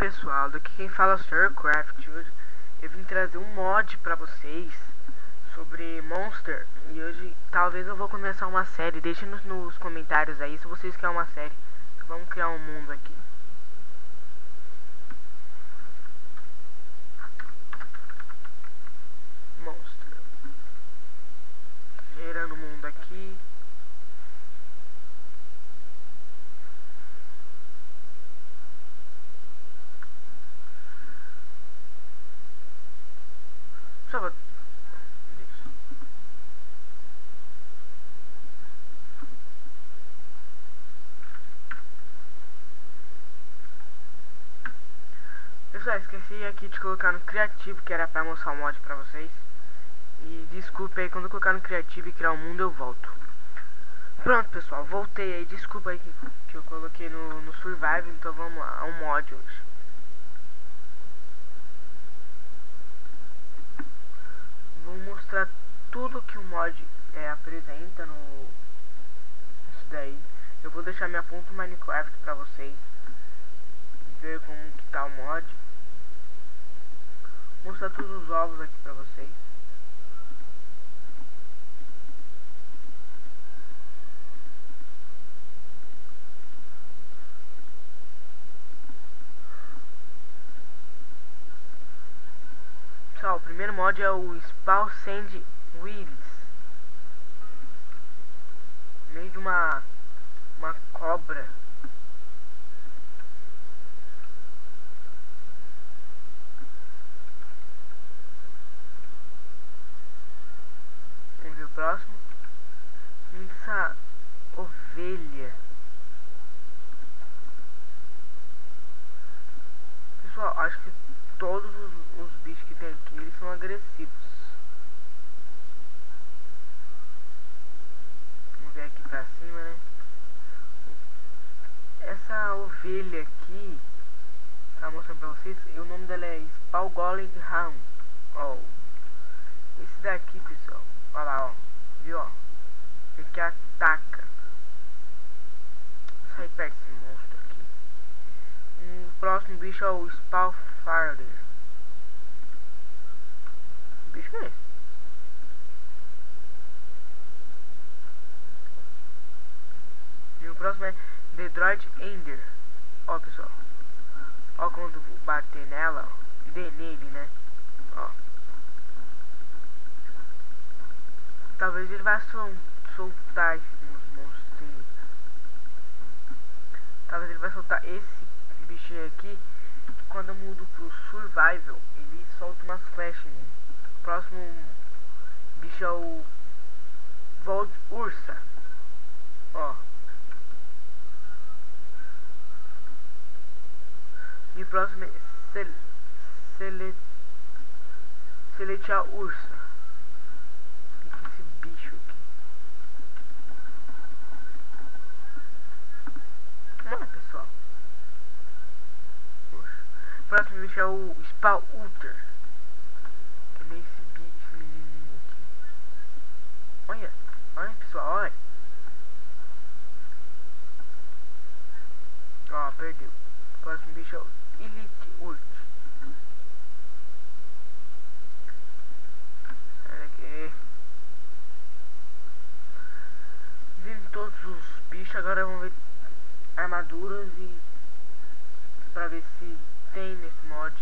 pessoal, daqui quem fala é o SirCraft. Hoje eu vim trazer um mod pra vocês sobre Monster. E hoje talvez eu vou começar uma série. Deixem nos comentários aí se vocês querem uma série. Vamos criar um mundo aqui. Monster. Gerando o mundo aqui. Só vou... Pessoal, esqueci aqui de colocar no criativo, que era pra mostrar o mod pra vocês. E desculpa aí, quando eu colocar no criativo e criar um mundo eu volto. Pronto pessoal, voltei aí, desculpa aí que eu coloquei no survival, então vamos lá, é um mod hoje. Vou mostrar tudo que o mod apresenta isso daí. Eu vou deixar minha ponto Minecraft pra vocês ver como que tá o mod. Vou mostrar todos os ovos aqui pra vocês. Pessoal, o primeiro mod é o Spawn Sand Wheels. Meio de uma cobra. Vamos ver o próximo. Essa ovelha. Pessoal, acho que todos os bichos que tem aqui, eles são agressivos. Vamos ver aqui pra cima, né? Essa ovelha aqui, tá mostrando pra vocês, o nome dela é Spawn Golem Ram. Ó, esse daqui, pessoal, olha lá, ó, viu, ó, ele que ataca. Sai perto desse monstro aqui. O próximo bicho é o Spawn Farther. Que bicho é esse? E o próximo é The Droid Ender. Ó pessoal, ó, quando bater nela, ó, nele, né? Ó, talvez ele vá soltar esses monstrinhos. Talvez ele vai soltar esse bichinho aqui. Quando eu mudo pro survival, ele solta umas flechas. O próximo bicho é o Vold Ursa. Ó. E o próximo é Celestial Ursa. Esse bicho aqui. Vamos lá, pessoal. O próximo bicho é o Spawn Ultra. Que é meio esse bicho, esse menininho aqui. Olha, olha pessoal, olha. Ó, perdeu. O próximo bicho é o Elite Ult. Olha aqui. Vendo todos os bichos, agora vamos ver armaduras e pra ver se tem nesse mod.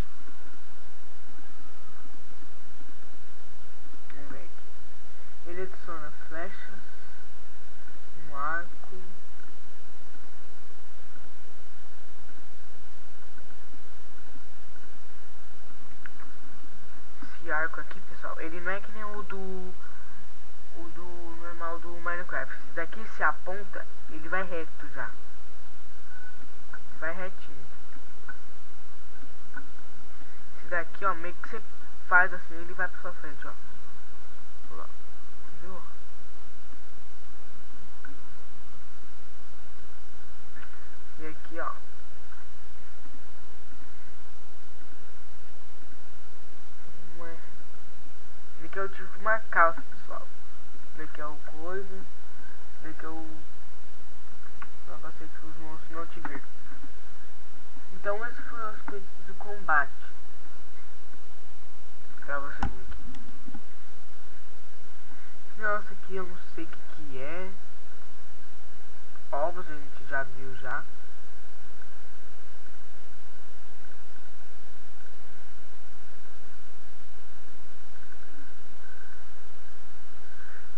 Vamos ver aqui. Ele adiciona flechas, um arco. Esse arco aqui, pessoal, ele não é que nem o do normal do Minecraft. Esse daqui se aponta, ele vai reto já. Vai retinho. Esse daqui, ó, meio que você faz assim, ele vai pra sua frente, ó. Ó, viu? E aqui, ó. Esse aqui é o tipo de uma calça, pessoal. Esse daqui é o coisa. Esse daqui é o negócio que os monstros não te viram. Então essas foram as coisas combate. Pra vocês aqui. Nossa, aqui eu não sei o que é. Ovos a gente já viu já.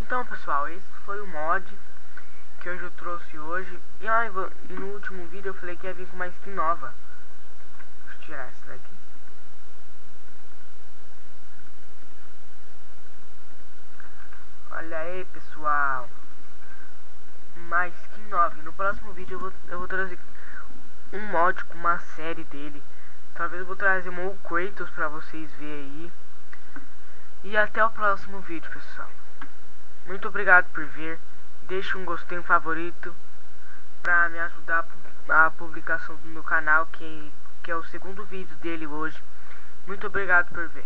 Então pessoal, esse foi o mod que hoje eu trouxe hoje. E no último vídeo eu falei que ia vir com uma skin nova. Deixa eu tirar essa daqui. Olha aí pessoal, uma skin nova. E no próximo vídeo eu vou trazer um mod com uma série dele. Talvez eu vou trazer o Kratos pra vocês verem aí. E até o próximo vídeo pessoal. Muito obrigado por ver. Deixe um gostei, um favorito pra me ajudar a publicação do meu canal, que é o segundo vídeo dele hoje. Muito obrigado por ver.